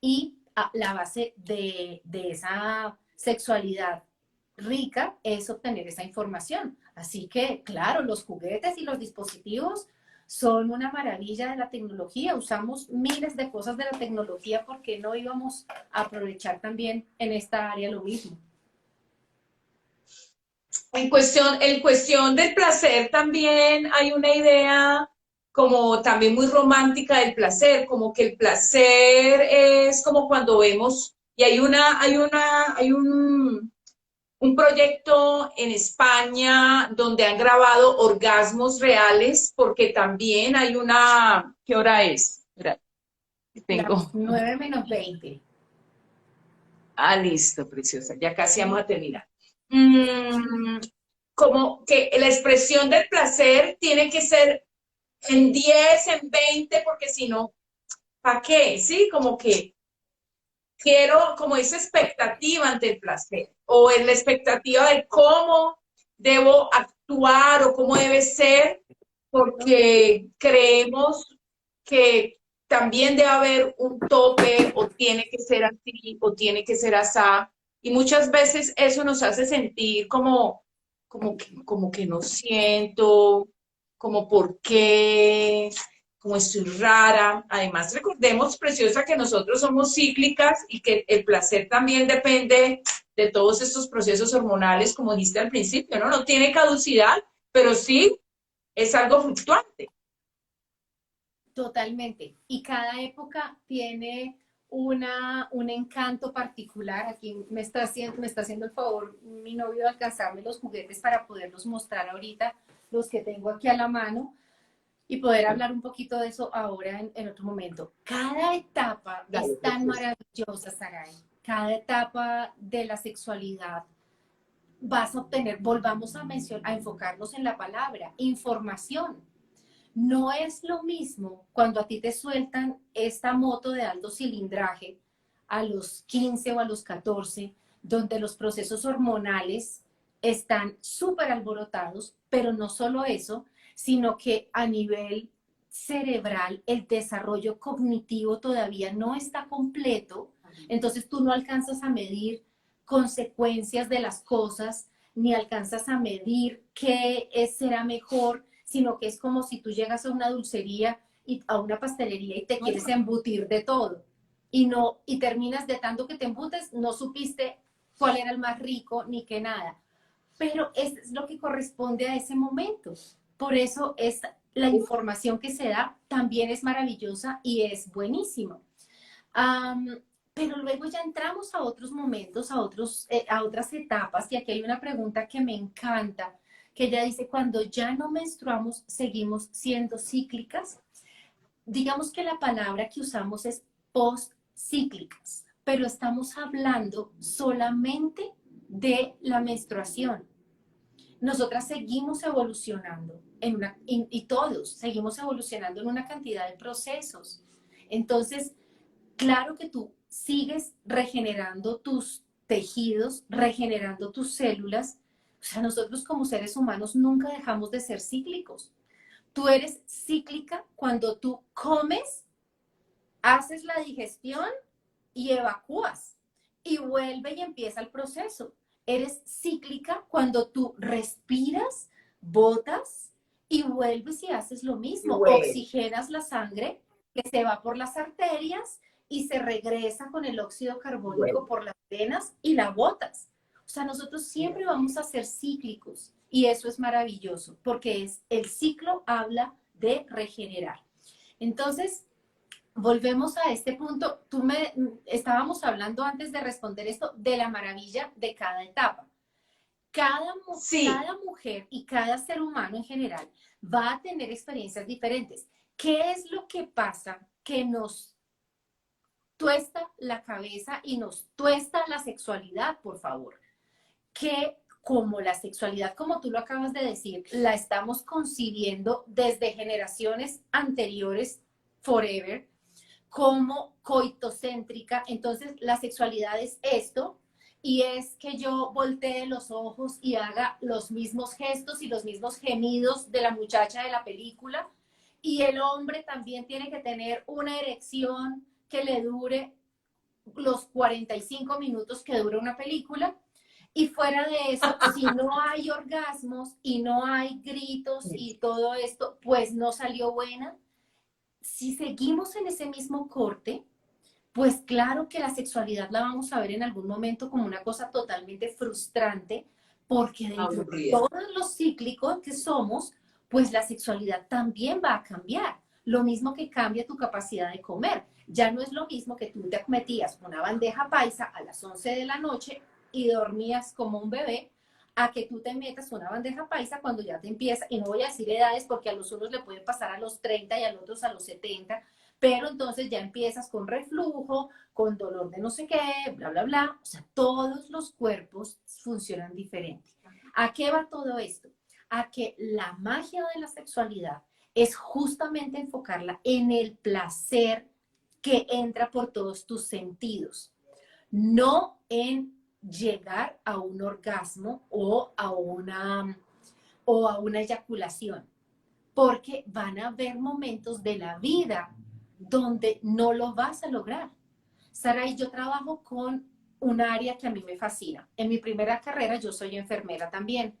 Y la base de esa sexualidad rica es obtener esa información. Así que, claro, los juguetes y los dispositivos son una maravilla de la tecnología. Usamos miles de cosas de la tecnología porque no íbamos a aprovechar también en esta área lo mismo.
En cuestión del placer también hay una idea como también muy romántica del placer, como que el placer es como cuando vemos, y hay un proyecto en España donde han grabado orgasmos reales, porque también hay una, ¿qué hora es? Espera,
Las
tengo,
9 menos 20.
listo, preciosa, ya casi vamos a terminar. Mm, como que la expresión del placer tiene que ser en 10 en 20 porque si no, ¿para qué? Sí, como que quiero como esa expectativa ante el placer o en la expectativa de cómo debo actuar o cómo debe ser, porque creemos que también debe haber un tope o tiene que ser así o tiene que ser así. Y muchas veces eso nos hace sentir como que no siento, como por qué, como estoy rara. Además, recordemos, preciosa, que nosotros somos cíclicas y que el placer también depende de todos estos procesos hormonales, como dijiste al principio, ¿no? No tiene caducidad, pero sí es algo fluctuante.
Totalmente. Y cada época tiene un encanto particular. Aquí me está haciendo el favor mi novio de alcanzarme los juguetes para poderlos mostrar ahorita, los que tengo aquí a la mano, y poder hablar un poquito de eso ahora en otro momento. Cada etapa
Dale,
es tan
preciosa.
maravillosa, Saray. Cada etapa de la sexualidad vas a obtener, volvamos a mencionar, a enfocarnos en la palabra, información. No es lo mismo cuando a ti te sueltan esta moto de alto cilindraje a los 15 o a los 14, donde los procesos hormonales están súper alborotados, pero no solo eso, sino que a nivel cerebral el desarrollo cognitivo todavía no está completo, entonces tú no alcanzas a medir consecuencias de las cosas, ni alcanzas a medir qué será mejor, sino que es como si tú llegas a una dulcería y a una pastelería y te quieres embutir de todo y terminas de tanto que te embutes, no supiste cuál era el más rico ni qué nada. Pero es lo que corresponde a ese momento. Por eso es la información que se da también es maravillosa y es buenísimo. Pero luego ya entramos a otros momentos, a otras etapas, y aquí hay una pregunta que me encanta, que ella dice, cuando ya no menstruamos, ¿seguimos siendo cíclicas? Digamos que la palabra que usamos es post-cíclicas, pero estamos hablando solamente de la menstruación. Nosotras seguimos evolucionando y todos seguimos evolucionando en una cantidad de procesos. Entonces, claro que tú sigues regenerando tus tejidos, regenerando tus células. O sea, nosotros como seres humanos nunca dejamos de ser cíclicos. Tú eres cíclica cuando tú comes, haces la digestión y evacúas y vuelve y empieza el proceso. Eres cíclica cuando tú respiras, botas y vuelves y haces lo mismo.
Bueno,
Oxigenas la sangre que se va por las arterias y se regresa con el óxido
bueno.
carbónico por las venas y la botas. O sea, nosotros siempre vamos a ser cíclicos y eso es maravilloso porque el ciclo habla de regenerar. Entonces, volvemos a este punto. Estábamos hablando antes de responder esto de la maravilla de cada etapa.
Sí,
Cada mujer y cada ser humano en general va a tener experiencias diferentes. ¿Qué es lo que pasa que nos tuesta la cabeza y nos tuesta la sexualidad, por favor? Que como la sexualidad, como tú lo acabas de decir, la estamos concibiendo desde generaciones anteriores, forever, como coitocéntrica. Entonces, la sexualidad es esto, y es que yo voltee los ojos y haga los mismos gestos y los mismos gemidos de la muchacha de la película. Y el hombre también tiene que tener una erección que le dure los 45 minutos que dura una película. Y fuera de eso, si no hay orgasmos y no hay gritos y todo esto, pues no salió buena. Si seguimos en ese mismo corte, pues claro que la sexualidad la vamos a ver en algún momento como una cosa totalmente frustrante, porque dentro de
Aburrida.
todos los cíclicos que somos, pues la sexualidad también va a cambiar. Lo mismo que cambia tu capacidad de comer. Ya no es lo mismo que tú te metías una bandeja paisa a las 11 de la noche y dormías como un bebé, a que tú te metas una bandeja paisa cuando ya te empieza, y no voy a decir edades porque a los unos le puede pasar a los 30 y a los otros a los 70, pero entonces ya empiezas con reflujo, con dolor de no sé qué, bla, bla, bla. O sea, todos los cuerpos funcionan diferente. ¿A qué va todo esto? A que la magia de la sexualidad es justamente enfocarla en el placer que entra por todos tus sentidos, no en llegar a un orgasmo o a una eyaculación, porque van a haber momentos de la vida donde no lo vas a lograr. Sara, y yo trabajo con un área que a mí me fascina. En mi primera carrera yo soy enfermera también.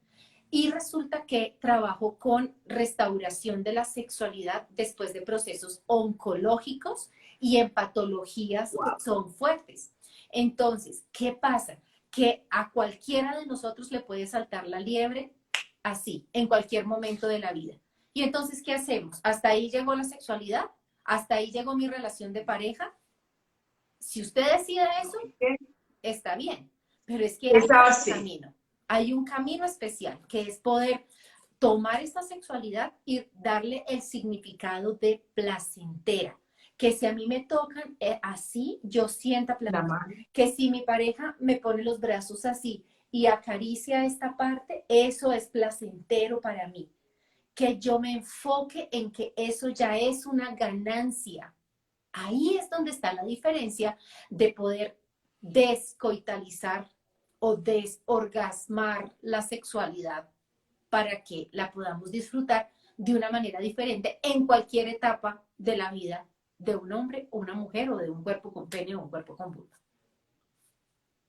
Y resulta que trabajo con restauración de la sexualidad después de procesos oncológicos y en patologías que
Wow.
son fuertes. Entonces, ¿qué pasa? Que a cualquiera de nosotros le puede saltar la liebre así, en cualquier momento de la vida. Y entonces, ¿qué hacemos? Hasta ahí llegó la sexualidad, hasta ahí llegó mi relación de pareja. Si usted decide eso, está bien, pero es que hay
Esa
otro
sí.
camino. Hay un camino especial que es poder tomar esta sexualidad y darle el significado de placentera. Que si a mí me tocan así, yo sienta
La
placer.
mano.
Que si mi pareja me pone los brazos así y acaricia esta parte, eso es placentero para mí. Que yo me enfoque en que eso ya es una ganancia. Ahí es donde está la diferencia de poder descoitalizar o desorgasmar la sexualidad para que la podamos disfrutar de una manera diferente en cualquier etapa de la vida de un hombre o una mujer o de un cuerpo con pene o un cuerpo con vulva.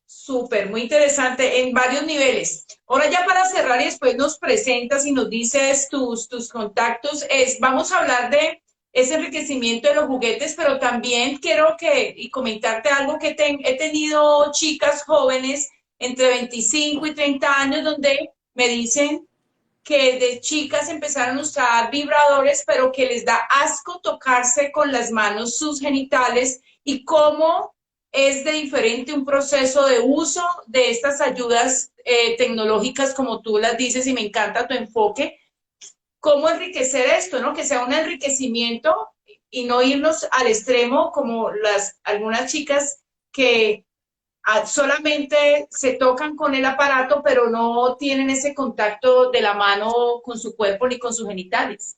Súper, muy interesante en varios niveles. Ahora ya para cerrar y después nos presentas y nos dices tus contactos, vamos a hablar de ese enriquecimiento de los juguetes, pero también quiero y comentarte algo que he tenido chicas jóvenes entre 25 y 30 años donde me dicen que de chicas empezaron a usar vibradores, pero que les da asco tocarse con las manos sus genitales y cómo es de diferente un proceso de uso de estas ayudas tecnológicas, como tú las dices, y me encanta tu enfoque, cómo enriquecer esto, ¿no? Que sea un enriquecimiento y no irnos al extremo como algunas chicas que solamente se tocan con el aparato, pero no tienen ese contacto de la mano con su cuerpo ni con sus genitales.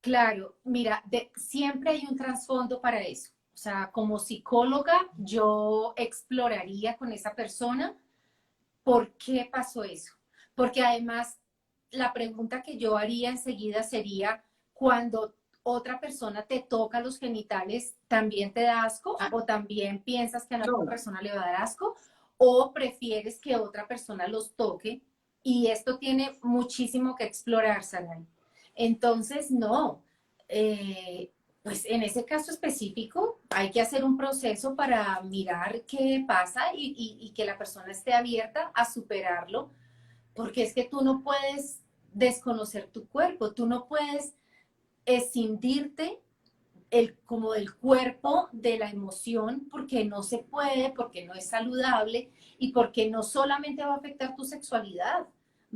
Claro, mira, siempre hay un trasfondo para eso. O sea, como psicóloga, yo exploraría con esa persona por qué pasó eso. Porque además, la pregunta que yo haría enseguida sería, cuando otra persona te toca los genitales, ¿también te da asco?
Ah,
¿O también piensas que a la otra
no.
persona le va a dar asco? ¿O prefieres que otra persona los toque? Y esto tiene muchísimo que explorar, Saray. Entonces, no. Eh, pues en ese caso específico hay que hacer un proceso para mirar qué pasa y que la persona esté abierta a superarlo, porque es que tú no puedes desconocer tu cuerpo, tú no puedes escindirte como del cuerpo de la emoción, porque no se puede, porque no es saludable y porque no solamente va a afectar tu sexualidad,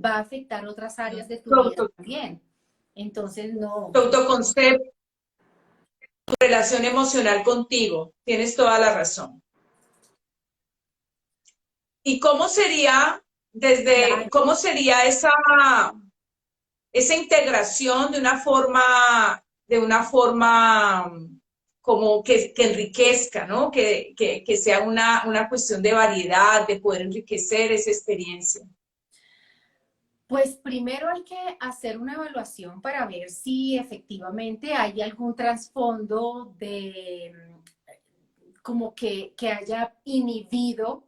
va a afectar otras áreas de tu
Tu,
vida
auto,
también. Entonces, no.
tu autoconcepto, tu relación emocional contigo. Tienes toda la razón. ¿Y
Claro.
cómo sería esa integración de una forma como que enriquezca, ¿no? Que sea una cuestión de variedad, de poder enriquecer esa experiencia.
Pues primero hay que hacer una evaluación para ver si efectivamente hay algún trasfondo de como que haya inhibido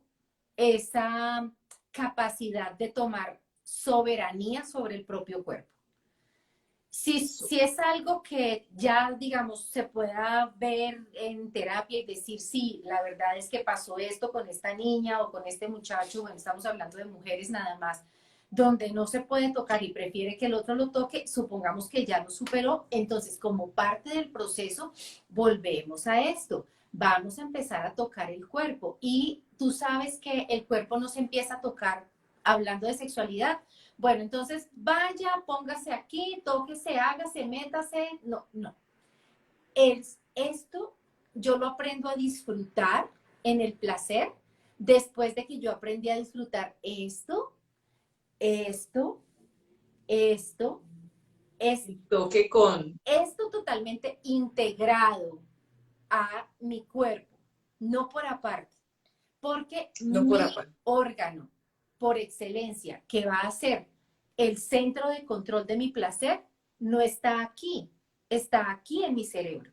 esa capacidad de tomar soberanía sobre el propio cuerpo. Si es algo que ya, digamos, se pueda ver en terapia y decir, sí, la verdad es que pasó esto con esta niña o con este muchacho, bueno, estamos hablando de mujeres nada más, donde no se puede tocar y prefiere que el otro lo toque, supongamos que ya lo superó, entonces como parte del proceso volvemos a esto, vamos a empezar a tocar el cuerpo y tú sabes que el cuerpo no se empieza a tocar hablando de sexualidad. Bueno, entonces vaya, póngase aquí, tóquese, hágase, métase. No, no. Esto yo lo aprendo a disfrutar en el placer después de que yo aprendí a disfrutar esto, esto,
Toque con...
esto totalmente integrado a mi cuerpo, no por aparte, porque
No por
mi
aparte.
órgano por excelencia que va a ser el centro de control de mi placer no está aquí en mi cerebro.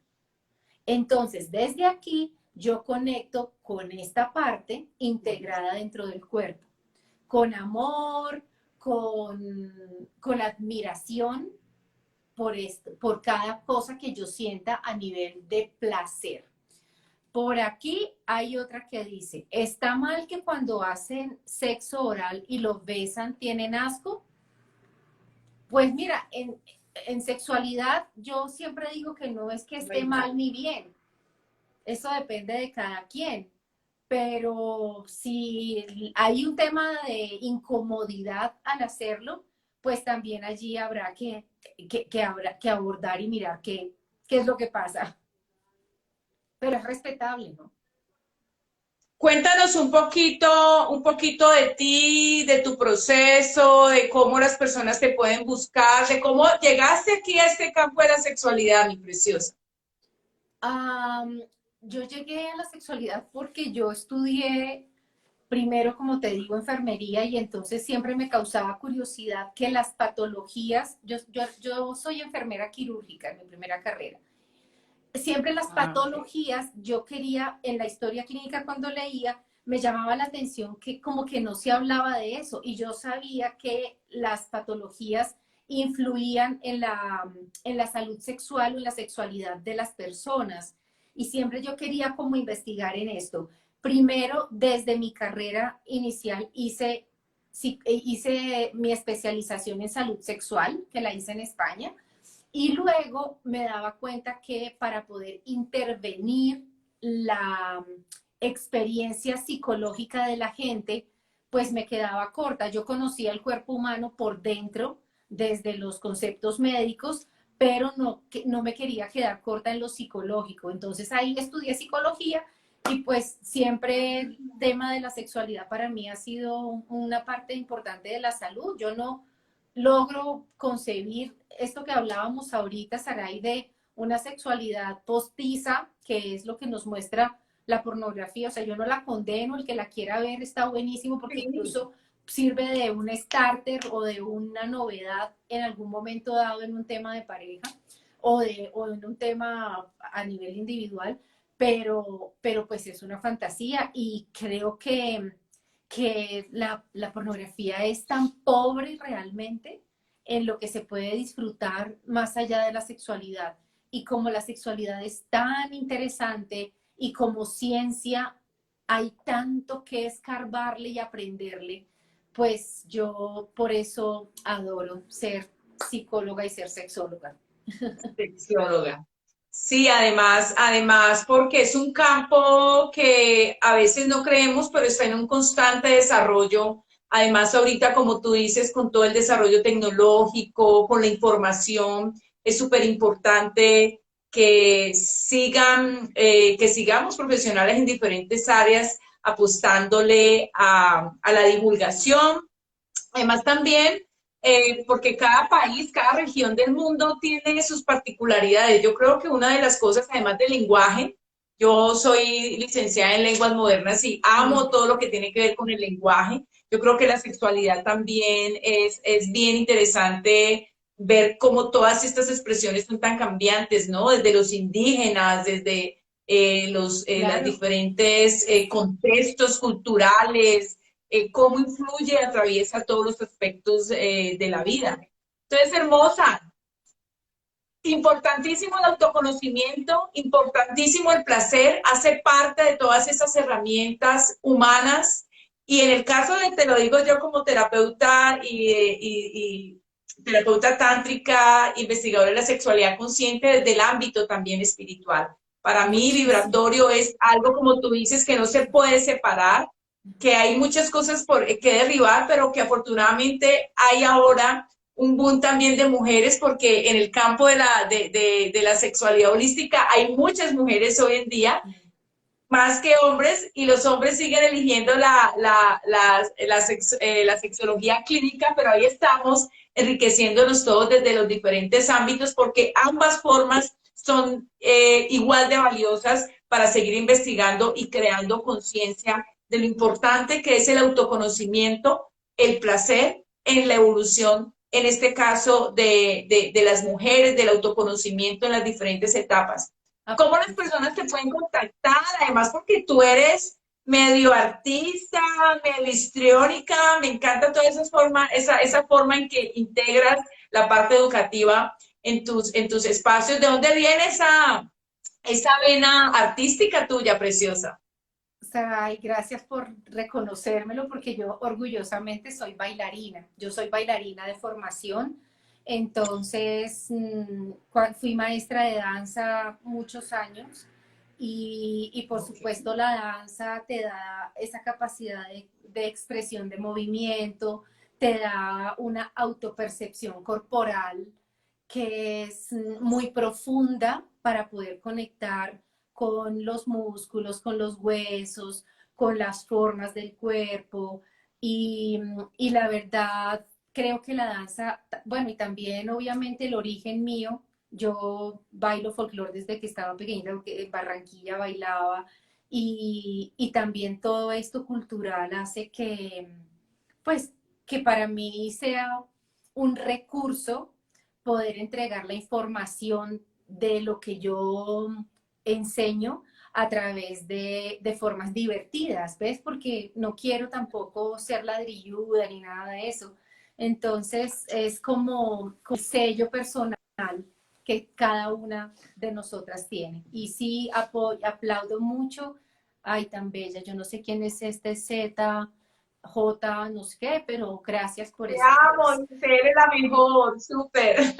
Entonces, desde aquí yo conecto con esta parte integrada dentro del cuerpo, con amor, con admiración por esto, por cada cosa que yo sienta a nivel de placer. Por aquí hay otra que dice, ¿está mal que cuando hacen sexo oral y los besan tienen asco? Pues mira, en sexualidad yo siempre digo que no es que esté mal ni bien, eso depende de cada quien, pero si hay un tema de incomodidad al hacerlo, pues también allí habrá habrá que abordar y mirar qué es lo que pasa, pero es respetable, ¿no?
Cuéntanos un poquito de ti, de tu proceso, de cómo las personas te pueden buscar, de cómo llegaste aquí a este campo de la sexualidad, mi preciosa.
Um, yo llegué a la sexualidad porque yo estudié primero, como te digo, enfermería y entonces siempre me causaba curiosidad que las patologías, yo soy enfermera quirúrgica en mi primera carrera, siempre las patologías, yo quería, en la historia clínica cuando leía, me llamaba la atención que como que no se hablaba de eso y yo sabía que las patologías influían en la salud sexual o en la sexualidad de las personas y siempre yo quería como investigar en esto. Primero, desde mi carrera inicial hice mi especialización en salud sexual, que la hice en España, y luego me daba cuenta que para poder intervenir la experiencia psicológica de la gente, pues me quedaba corta. Yo conocía el cuerpo humano por dentro, desde los conceptos médicos, pero no me quería quedar corta en lo psicológico. Entonces ahí estudié psicología y pues siempre el tema de la sexualidad para mí ha sido una parte importante de la salud. Yo no logro concebir esto que hablábamos ahorita, Saray, de una sexualidad postiza, que es lo que nos muestra la pornografía. O sea, yo no la condeno, el que la quiera ver está buenísimo porque incluso sirve de un starter o de una novedad en algún momento dado en un tema de pareja o en un tema a nivel individual, pero pues es una fantasía y creo que la pornografía es tan pobre realmente en lo que se puede disfrutar más allá de la sexualidad. Y como la sexualidad es tan interesante y como ciencia hay tanto que escarbarle y aprenderle, pues yo por eso adoro ser psicóloga y ser sexóloga.
Sexióloga. Sí, además, porque es un campo que a veces no creemos, pero está en un constante desarrollo. Además, ahorita, como tú dices, con todo el desarrollo tecnológico, con la información, es súper importante que sigamos profesionales en diferentes áreas apostándole a la divulgación. Además, también porque cada país, cada región del mundo tiene sus particularidades. Yo creo que una de las cosas, además del lenguaje, yo soy licenciada en lenguas modernas y amo todo lo que tiene que ver con el lenguaje. Yo creo que la sexualidad también es bien interesante ver cómo todas estas expresiones son tan cambiantes, ¿no? Desde los indígenas, desde las
Claro.
diferentes contextos culturales, cómo influye y atraviesa todos los aspectos de la vida. Entonces, hermosa, importantísimo el autoconocimiento, importantísimo el placer, hace parte de todas esas herramientas humanas. Y en el caso de, te lo digo yo como terapeuta y terapeuta tántrica, investigadora de la sexualidad consciente desde el ámbito también espiritual. Para mí, vibratorio es algo, como tú dices, que no se puede separar, que hay muchas cosas que derribar, pero que afortunadamente hay ahora un boom también de mujeres, porque en el campo de la sexualidad holística hay muchas mujeres hoy en día, más que hombres, y los hombres siguen eligiendo la sexología clínica, pero ahí estamos enriqueciéndonos todos desde los diferentes ámbitos, porque ambas formas son igual de valiosas para seguir investigando y creando conciencia de lo importante que es el autoconocimiento, el placer en la evolución, en este caso de las mujeres, del autoconocimiento en las diferentes etapas. ¿Cómo las personas te pueden contactar? Además, porque tú eres medio artista, medio histriónica, me encanta toda esa forma en que integras la parte educativa en tus espacios. ¿De dónde viene esa vena artística tuya, preciosa?
Saray, gracias por reconocérmelo porque yo orgullosamente soy bailarina. Yo soy bailarina de formación, entonces fui maestra de danza muchos años y por supuesto la danza te da esa capacidad de expresión de movimiento, te da una autopercepción corporal que es muy profunda para poder conectar con los músculos, con los huesos, con las formas del cuerpo y la verdad creo que la danza, bueno, y también obviamente el origen mío, yo bailo folclore desde que estaba pequeñita, porque en Barranquilla bailaba y también todo esto cultural hace que, pues, que para mí sea un recurso poder entregar la información de lo que yo enseño a través de formas divertidas, ¿ves? Porque no quiero tampoco ser ladrilluda ni nada de eso. Entonces es como un sello personal que cada una de nosotras tiene. Y sí aplaudo mucho, ay, tan bella, yo no sé quién es este Z, J, no sé qué, pero gracias por
Te
esa voz.
amo, eres la mejor, súper.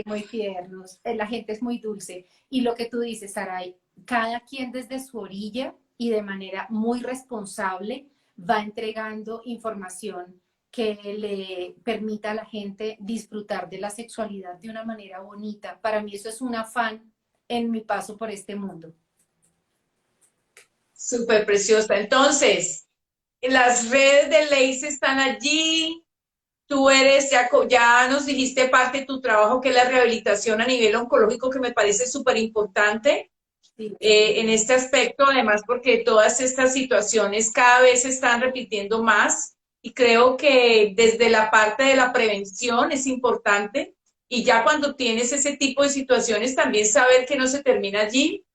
Muy tiernos, la gente es muy dulce. Y lo que tú dices, Saray, cada quien desde su orilla y de manera muy responsable va entregando información que le permita a la gente disfrutar de la sexualidad de una manera bonita. Para mí eso es un afán en mi paso por este mundo.
Súper preciosa. Entonces, las redes de Lace están allí. Tú eres, ya nos dijiste parte de tu trabajo, que es la rehabilitación a nivel oncológico, que me parece súper importante
Sí,
en este aspecto, además porque todas estas situaciones cada vez se están repitiendo más y creo que desde la parte de la prevención es importante y ya cuando tienes ese tipo de situaciones también saber que no se termina allí,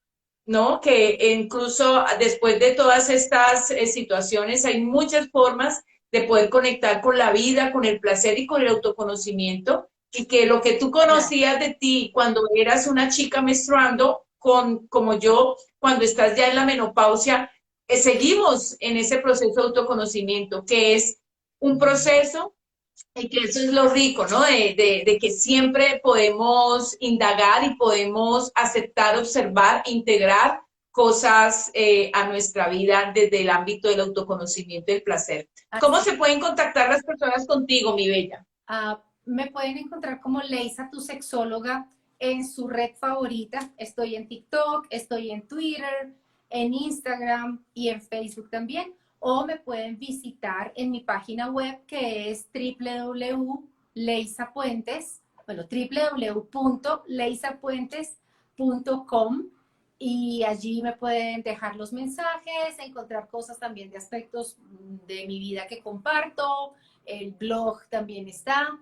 ¿no? Que incluso después de todas estas situaciones hay muchas formas de poder conectar con la vida, con el placer y con el autoconocimiento, y que lo que tú
claro.
conocías de ti cuando eras una chica menstruando, como yo, cuando estás ya en la menopausia, seguimos en ese proceso de autoconocimiento, que es un proceso y que eso es lo rico, ¿no? De que siempre podemos indagar y podemos aceptar, observar, integrar cosas a nuestra vida desde el ámbito del autoconocimiento y el placer. ¿Cómo
Así.
se pueden contactar las personas contigo, mi bella?
Me pueden encontrar como Leisa, tu sexóloga, en su red favorita. Estoy en TikTok, estoy en Twitter, en Instagram y en Facebook también. O me pueden visitar en mi página web que es www.leisapuentes, bueno, www.leisapuentes.com y allí me pueden dejar los mensajes, encontrar cosas también de aspectos de mi vida que comparto. El blog también está.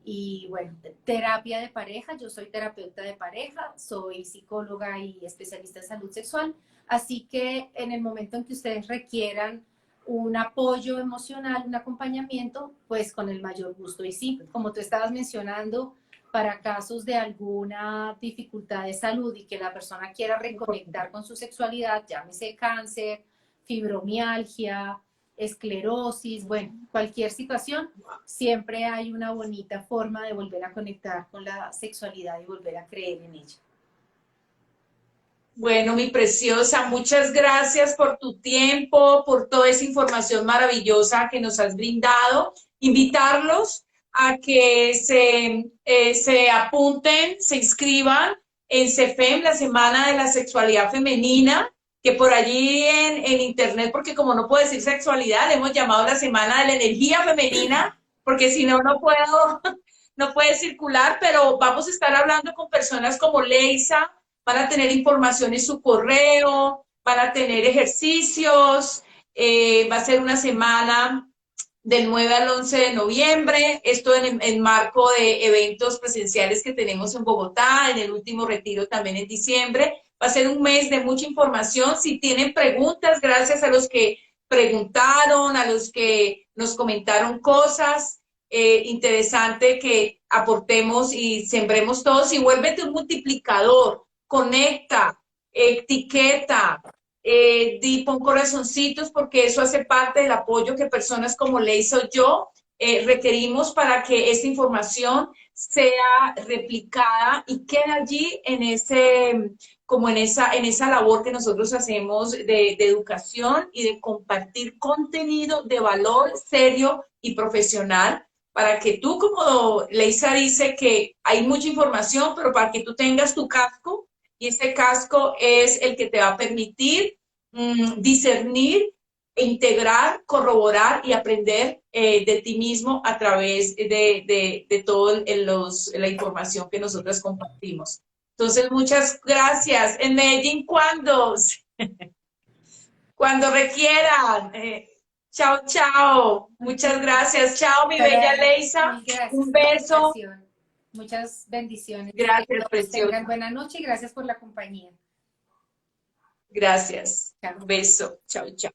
Y bueno, terapia de pareja, yo soy terapeuta de pareja, soy psicóloga y especialista en salud sexual, así que en el momento en que ustedes requieran un apoyo emocional, un acompañamiento, pues con el mayor gusto. Y sí, como tú estabas mencionando, para casos de alguna dificultad de salud y que la persona quiera reconectar con su sexualidad, llámese cáncer, fibromialgia, esclerosis, bueno, cualquier situación, siempre hay una bonita forma de volver a conectar con la sexualidad y volver a creer en ella.
Bueno, mi preciosa, muchas gracias por tu tiempo, por toda esa información maravillosa que nos has brindado. Invitarlos a que se apunten, se inscriban en CEFEM, la Semana de la Sexualidad Femenina, que por allí en internet, porque como no puedo decir sexualidad, le hemos llamado la Semana de la Energía Femenina, porque si no, no puedo, no puede circular, pero vamos a estar hablando con personas como Leisa, van a tener información en su correo, van a tener ejercicios, va a ser una semana del 9 al 11 de noviembre, esto en marco de eventos presenciales que tenemos en Bogotá, en el último retiro también en diciembre. Va a ser un mes de mucha información. Si tienen preguntas, gracias a los que preguntaron, a los que nos comentaron cosas, interesante que aportemos y sembremos todos y vuélvete un multiplicador, conecta, etiqueta, pon corazoncitos porque eso hace parte del apoyo que personas como Leisa o yo requerimos para que esta información sea replicada y quede allí en ese, como en esa labor que nosotros hacemos de educación y de compartir contenido de valor serio y profesional para que tú, como Leisa dice que hay mucha información, pero para que tú tengas tu casco, y ese casco es el que te va a permitir discernir, integrar, corroborar y aprender de ti mismo a través de toda la información que nosotras compartimos. Entonces, muchas gracias. En Medellín, ¿cuándo? Cuando requieran. Chao, chao. Muchas gracias. Chao, mi bella Leisa.
Mil gracias
Un
por la
beso.
invitación. Muchas bendiciones. Que
Gracias,
todos tengan
preciosa.
buena noche y gracias por la compañía.
Gracias.
Chao.
Un beso. Chao, chao.